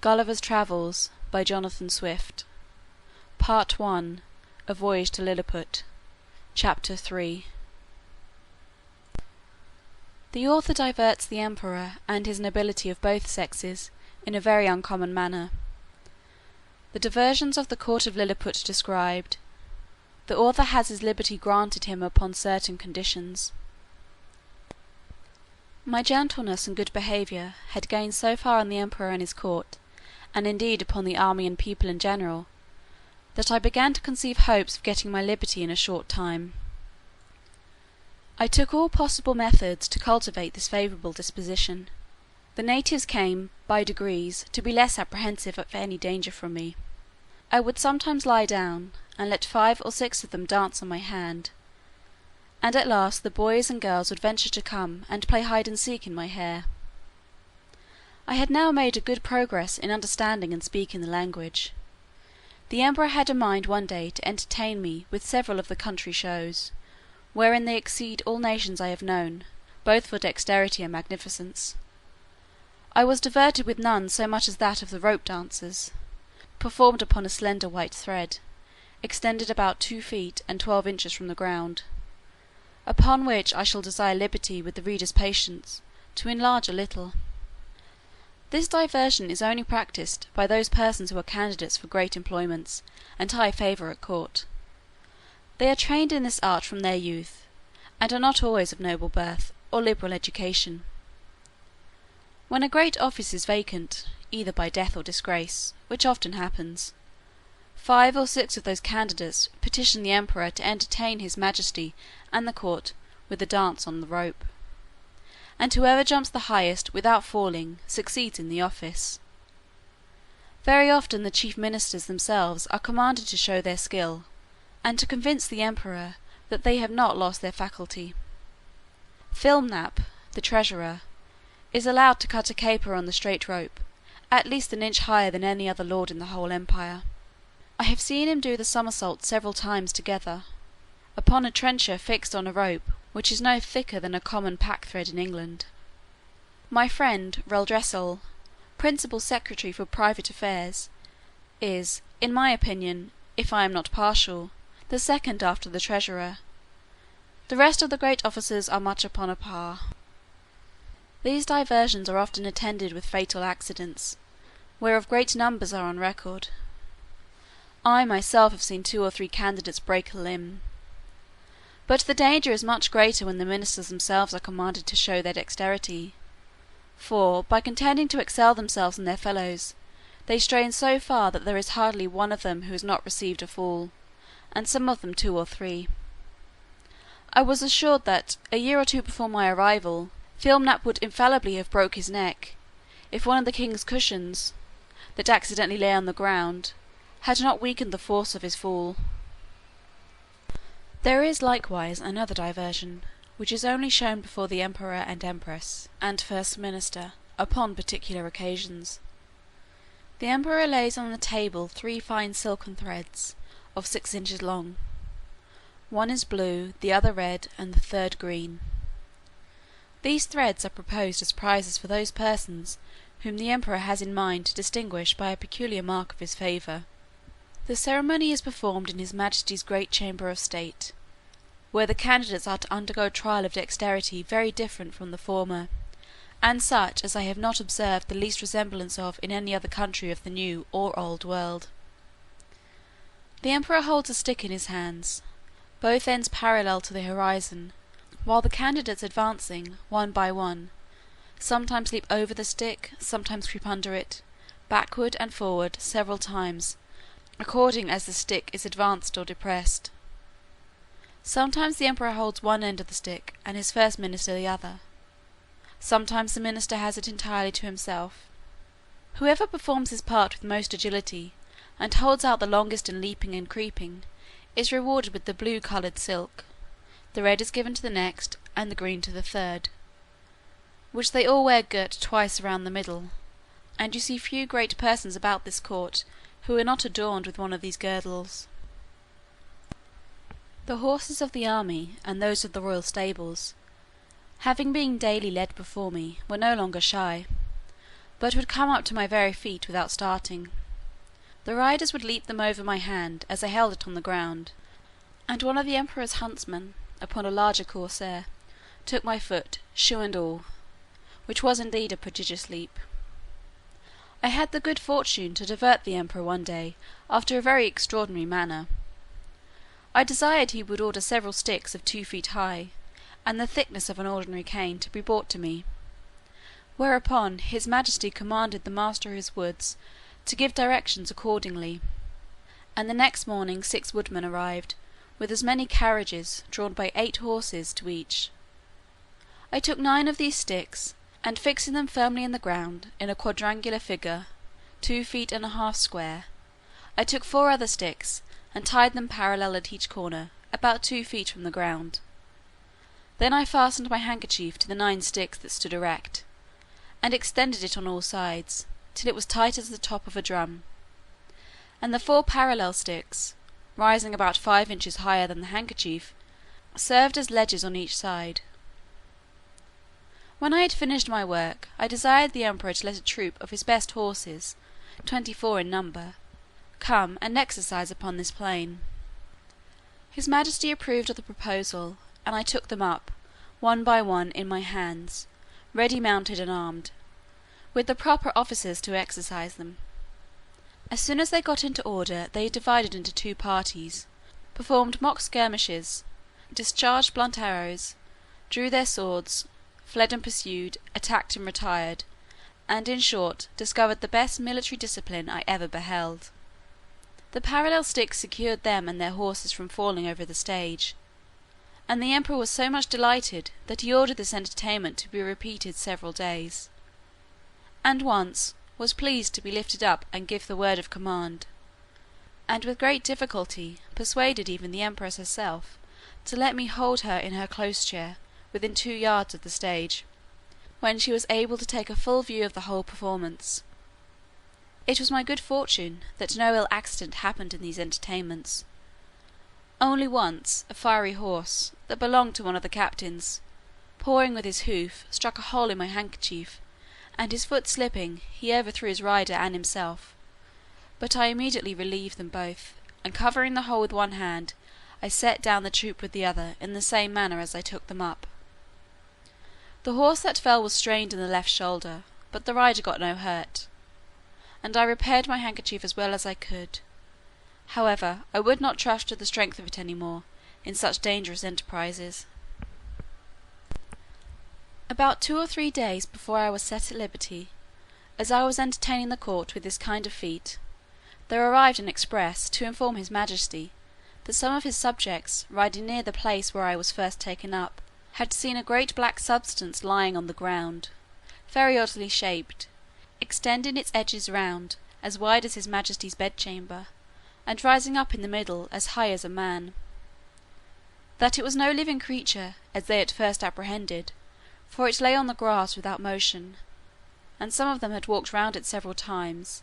Gulliver's Travels by Jonathan Swift. Part 1. A Voyage to Lilliput. Chapter 3. The author diverts the emperor and his nobility of both sexes in a very uncommon manner. The diversions of the court of Lilliput described. The author has his liberty granted him upon certain conditions. My gentleness and good behaviour had gained so far on the emperor and his court, and indeed upon the army and people in general, that I began to conceive hopes of getting my liberty in a short time. I took all possible methods to cultivate this favourable disposition. The natives came, by degrees, to be less apprehensive of any danger from me. I would sometimes lie down, and let 5 or 6 of them dance on my hand, and at last the boys and girls would venture to come and play hide and seek in my hair. I had now made a good progress in understanding and speaking the language. The emperor had a mind one day to entertain me with several of the country shows, wherein they exceed all nations I have known, both for dexterity and magnificence. I was diverted with none so much as that of the rope dancers, performed upon a slender white thread, extended about 2 feet and 12 inches from the ground, upon which I shall desire liberty with the reader's patience to enlarge a little. This diversion is only practised by those persons who are candidates for great employments and high favour at court. They are trained in this art from their youth, and are not always of noble birth or liberal education. When a great office is vacant, either by death or disgrace, which often happens, 5 or 6 of those candidates petition the emperor to entertain his majesty and the court with a dance on the rope, and whoever jumps the highest without falling succeeds in the office. Very often the chief ministers themselves are commanded to show their skill, and to convince the emperor that they have not lost their faculty. Houyhnhnms, the treasurer, is allowed to cut a caper on the straight rope, at least an inch higher than any other lord in the whole empire. I have seen him do the somersault several times together, upon a trencher fixed on a rope which is no thicker than a common pack-thread in England. My friend Reldresal, principal secretary for private affairs, is, in my opinion, if I am not partial, the second after the treasurer. The rest of the great officers are much upon a par. These diversions are often attended with fatal accidents, whereof great numbers are on record. I myself have seen 2 or 3 candidates break a limb. But the danger is much greater when the ministers themselves are commanded to show their dexterity; for, by contending to excel themselves and their fellows, they strain so far that there is hardly one of them who has not received a fall, and some of them 2 or 3. I was assured that, a year or 2 before my arrival, Houyhnhnms would infallibly have broke his neck, if one of the king's cushions, that accidentally lay on the ground, had not weakened the force of his fall. There is likewise another diversion, which is only shown before the emperor and empress, and first minister, upon particular occasions. The emperor lays on the table 3 fine silken threads, of 6 inches long. One is blue, the other red, and the third green. These threads are proposed as prizes for those persons whom the emperor has in mind to distinguish by a peculiar mark of his favour. The ceremony is performed in his majesty's great chamber of state, where the candidates are to undergo a trial of dexterity very different from the former, and such as I have not observed the least resemblance of in any other country of the New or Old World. The emperor holds a stick in his hands, both ends parallel to the horizon, while the candidates advancing, one by one, sometimes leap over the stick, sometimes creep under it, backward and forward several times, according as the stick is advanced or depressed. Sometimes the emperor holds one end of the stick, and his first minister the other. Sometimes the minister has it entirely to himself. Whoever performs his part with most agility, and holds out the longest in leaping and creeping, is rewarded with the blue-coloured silk. The red is given to the next, and the green to the third, which they all wear girt twice around the middle, and you see few great persons about this court who are not adorned with one of these girdles. The horses of the army, and those of the royal stables, having been daily led before me, were no longer shy, but would come up to my very feet without starting. The riders would leap them over my hand as I held it on the ground, and one of the emperor's huntsmen, upon a larger corsair, took my foot, shoe and all, which was indeed a prodigious leap. I had the good fortune to divert the emperor one day after a very extraordinary manner. I desired he would order several sticks of 2 feet high, and the thickness of an ordinary cane, to be brought to me; whereupon his majesty commanded the master of his woods to give directions accordingly, and the next morning 6 woodmen arrived, with as many carriages, drawn by 8 horses to each. I took 9 of these sticks, and fixing them firmly in the ground, in a quadrangular figure, 2 feet and a half square, I took 4 other sticks, and tied them parallel at each corner, about 2 feet from the ground. Then I fastened my handkerchief to the 9 sticks that stood erect, and extended it on all sides, till it was tight as the top of a drum; and the 4 parallel sticks, rising about 5 inches higher than the handkerchief, served as ledges on each side. When I had finished my work, I desired the emperor to let a troop of his best horses, 24 in number, come and exercise upon this plain. His majesty approved of the proposal, and I took them up, one by one, in my hands, ready mounted and armed, with the proper officers to exercise them. As soon as they got into order, they divided into 2 parties, performed mock skirmishes, discharged blunt arrows, drew their swords, fled and pursued, attacked and retired, and in short discovered the best military discipline I ever beheld. The parallel sticks secured them and their horses from falling over the stage; and the emperor was so much delighted that he ordered this entertainment to be repeated several days, and once was pleased to be lifted up and give the word of command, and with great difficulty persuaded even the empress herself to let me hold her in her close chair within 2 yards of the stage, when she was able to take a full view of the whole performance. It was my good fortune that no ill accident happened in these entertainments. Only once a fiery horse, that belonged to one of the captains, pawing with his hoof, struck a hole in my handkerchief, and his foot slipping, he overthrew his rider and himself; but I immediately relieved them both, and covering the hole with one hand, I set down the troop with the other, in the same manner as I took them up. The horse that fell was strained in the left shoulder, but the rider got no hurt, and I repaired my handkerchief as well as I could. However, I would not trust to the strength of it any more, in such dangerous enterprises. About 2 or 3 days before I was set at liberty, as I was entertaining the court with this kind of feat, there arrived an express to inform his majesty that some of his subjects, riding near the place where I was first taken up, had seen a great black substance lying on the ground, very oddly shaped, extending its edges round, as wide as his majesty's bedchamber, and rising up in the middle as high as a man; that it was no living creature, as they at first apprehended, for it lay on the grass without motion, and some of them had walked round it several times;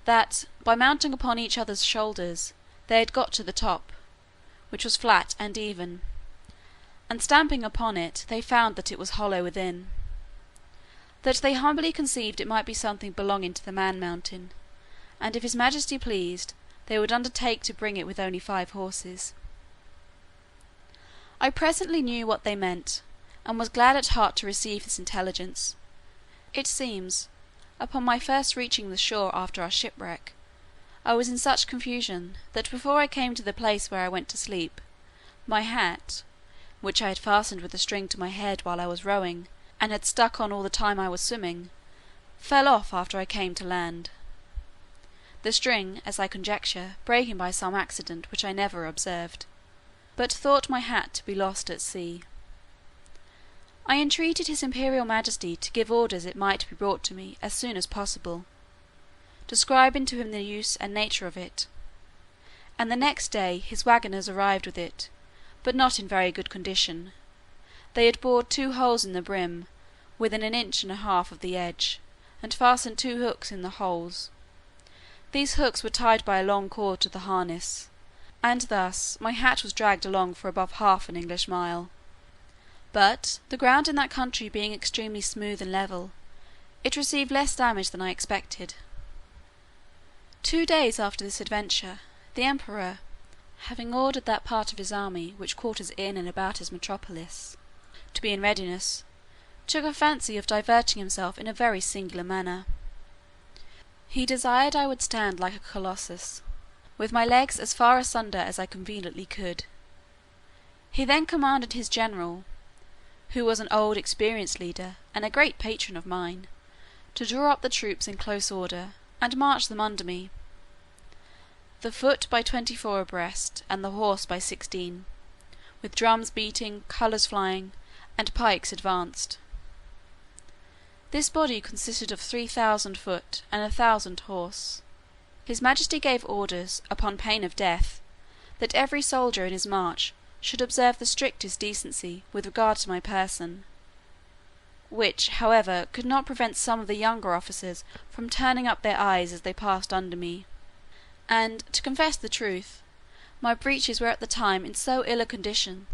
that, by mounting upon each other's shoulders, they had got to the top, which was flat and even, and stamping upon it they found that it was hollow within; that they humbly conceived it might be something belonging to the man-mountain, and if his majesty pleased, they would undertake to bring it with only 5 horses. I presently knew what they meant, and was glad at heart to receive this intelligence. It seems, upon my first reaching the shore after our shipwreck, I was in such confusion, that before I came to the place where I went to sleep, my hat, which I had fastened with a string to my head while I was rowing, and had stuck on all the time I was swimming, fell off after I came to land; the string, as I conjecture, breaking by some accident which I never observed, but thought my hat to be lost at sea. I entreated his imperial majesty to give orders it might be brought to me as soon as possible, describing to him the use and nature of it; and the next day his waggoners arrived with it, but not in very good condition. They had bored 2 holes in the brim, within 1.5 inches of the edge, and fastened 2 hooks in the holes. These hooks were tied by a long cord to the harness, and thus my hat was dragged along for above half an English mile. But, the ground in that country being extremely smooth and level, it received less damage than I expected. 2 days after this adventure, the emperor, having ordered that part of his army which quarters in and about his metropolis to be in readiness, took a fancy of diverting himself in a very singular manner. He desired I would stand like a colossus, with my legs as far asunder as I conveniently could. He then commanded his general, who was an old experienced leader, and a great patron of mine, to draw up the troops in close order, and march them under me, the foot by 24 abreast, and the horse by 16, with drums beating, colours flying, and pikes advanced. This body consisted of 3,000 foot and 1,000 horse. His majesty gave orders, upon pain of death, that every soldier in his march should observe the strictest decency with regard to my person, which, however, could not prevent some of the younger officers from turning up their eyes as they passed under me; and, to confess the truth, my breeches were at the time in so ill a condition,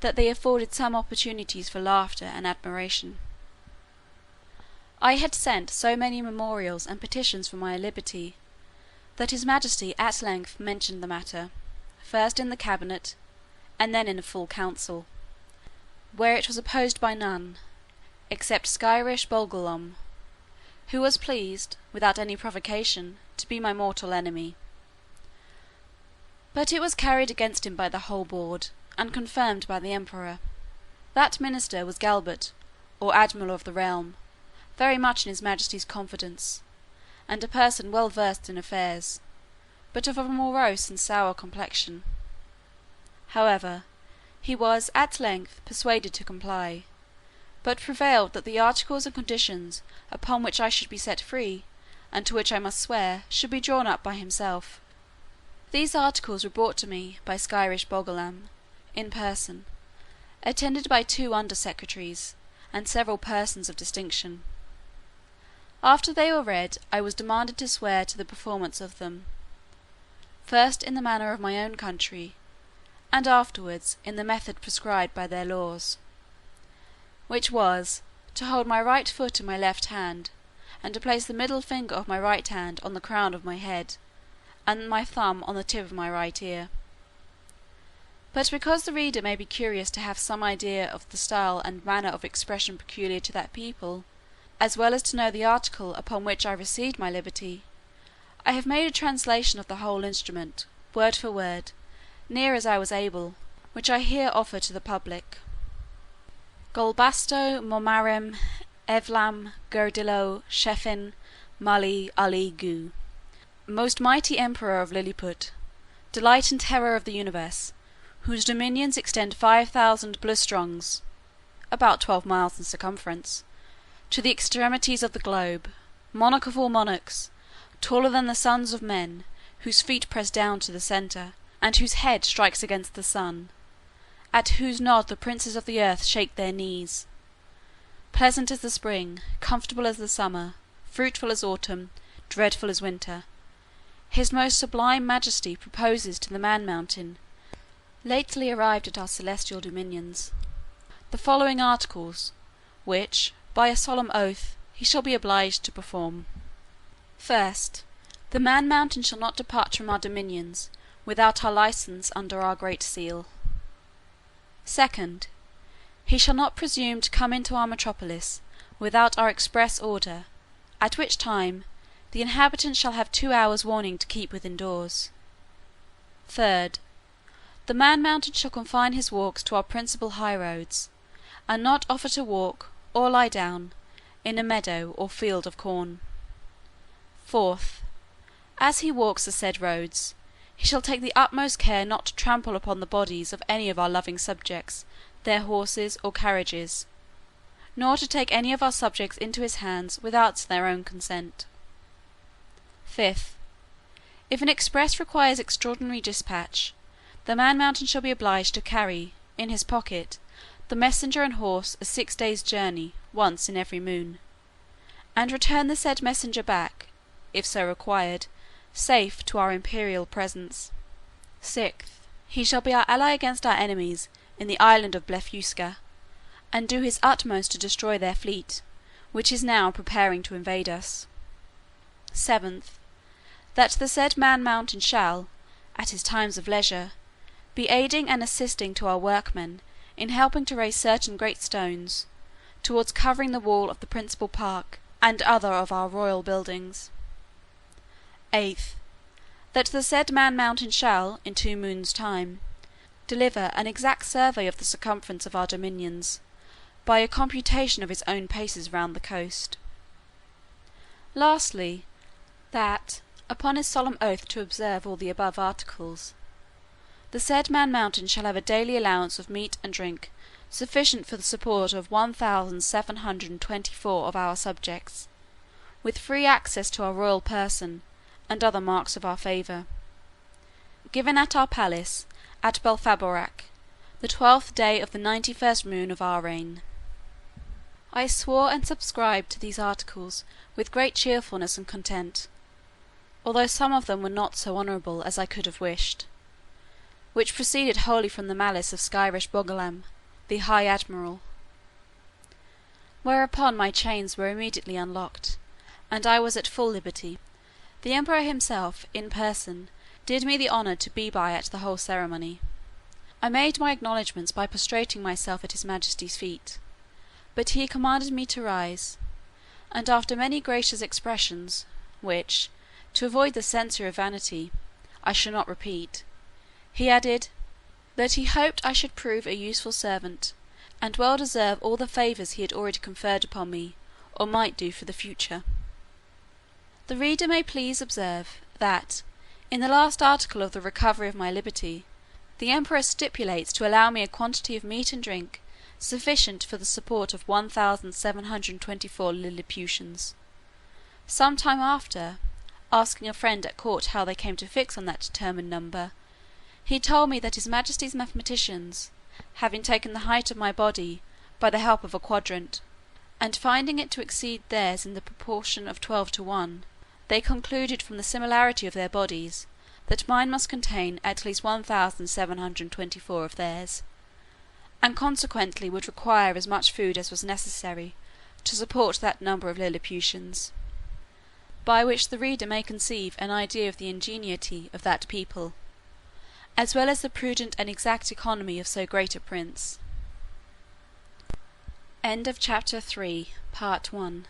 that they afforded some opportunities for laughter and admiration. I had sent so many memorials and petitions for my liberty, that his majesty at length mentioned the matter, first in the cabinet, and then in a full council, where it was opposed by none, except Skyrish Bolgolam, who was pleased, without any provocation, to be my mortal enemy. But it was carried against him by the whole board, and confirmed by the emperor. That minister was Galbert, or admiral of the realm, very much in his majesty's confidence, and a person well versed in affairs, but of a morose and sour complexion. However, he was at length persuaded to comply, but prevailed that the articles and conditions upon which I should be set free, and to which I must swear, should be drawn up by himself. These articles were brought to me by Skyrish Bolgolam, in person, attended by 2 under secretaries, and several persons of distinction. After they were read, I was demanded to swear to the performance of them, first in the manner of my own country, and afterwards in the method prescribed by their laws; which was, to hold my right foot in my left hand, and to place the middle finger of my right hand on the crown of my head, and my thumb on the tip of my right ear. But because the reader may be curious to have some idea of the style and manner of expression peculiar to that people, as well as to know the article upon which I received my liberty, I have made a translation of the whole instrument, word for word, near as I was able, which I here offer to the public. Golbasto momarem evlam gerdilo shefin mali ali gu. Most mighty emperor of Lilliput, delight and terror of the universe, whose dominions extend 5,000 blustrongs, about 12 miles in circumference, to the extremities of the globe, monarch of all monarchs, taller than the sons of men, whose feet press down to the centre, and whose head strikes against the sun, at whose nod the princes of the earth shake their knees. Pleasant as the spring, comfortable as the summer, fruitful as autumn, dreadful as winter, his most sublime majesty proposes to the Man-Mountain, lately arrived at our celestial dominions, the following articles, which, by a solemn oath, he shall be obliged to perform. First, the Man-Mountain shall not depart from our dominions without our license under our great seal. Second, he shall not presume to come into our metropolis without our express order, at which time the inhabitants shall have 2 hours' warning to keep within doors. Third, the Man-Mountain shall confine his walks to our principal high roads, and not offer to walk, or lie down, in a meadow or field of corn. Fourth, as he walks the said roads, he shall take the utmost care not to trample upon the bodies of any of our loving subjects, their horses, or carriages, nor to take any of our subjects into his hands without their own consent. Fifth, if an express requires extraordinary dispatch, the Man-Mountain shall be obliged to carry, in his pocket, the messenger and horse a 6 days' journey once in every moon, and return the said messenger back, if so required, safe to our imperial presence. Sixth, he shall be our ally against our enemies in the island of Blefusca, and do his utmost to destroy their fleet, which is now preparing to invade us. 7th, that the said Man-Mountain shall, at his times of leisure, be aiding and assisting to our workmen in helping to raise certain great stones, towards covering the wall of the principal park and other of our royal buildings. 8th, that the said Man-Mountain shall, in 2 moons' time, deliver an exact survey of the circumference of our dominions, by a computation of his own paces round the coast. Lastly, that, upon his solemn oath to observe all the above articles, the said Man-Mountain shall have a daily allowance of meat and drink sufficient for the support of 1,724 of our subjects, with free access to our royal person and other marks of our favour. Given at our palace at Belfaborac, the 12th day of the 91st moon of our reign. I swore and subscribed to these articles with great cheerfulness and content, although some of them were not so honourable as I could have wished, which proceeded wholly from the malice of Skyresh Bogalam, the High Admiral. Whereupon my chains were immediately unlocked, and I was at full liberty. The emperor himself, in person, did me the honour to be by at the whole ceremony. I made my acknowledgments by prostrating myself at his majesty's feet, but he commanded me to rise, and after many gracious expressions, which, to avoid the censure of vanity, I shall not repeat, he added, that he hoped I should prove a useful servant, and well deserve all the favours he had already conferred upon me, or might do for the future. The reader may please observe, that, in the last article of the recovery of my liberty, the emperor stipulates to allow me a quantity of meat and drink sufficient for the support of 1,724 Lilliputians. Some time after, asking a friend at court how they came to fix on that determined number, he told me that his majesty's mathematicians, having taken the height of my body by the help of a quadrant, and finding it to exceed theirs in the proportion of 12 to 1, they concluded from the similarity of their bodies that mine must contain at least 1,724 of theirs, and consequently would require as much food as was necessary to support that number of Lilliputians, by which the reader may conceive an idea of the ingenuity of that people, as well as the prudent and exact economy of so great a prince. End of chapter 3, part 1.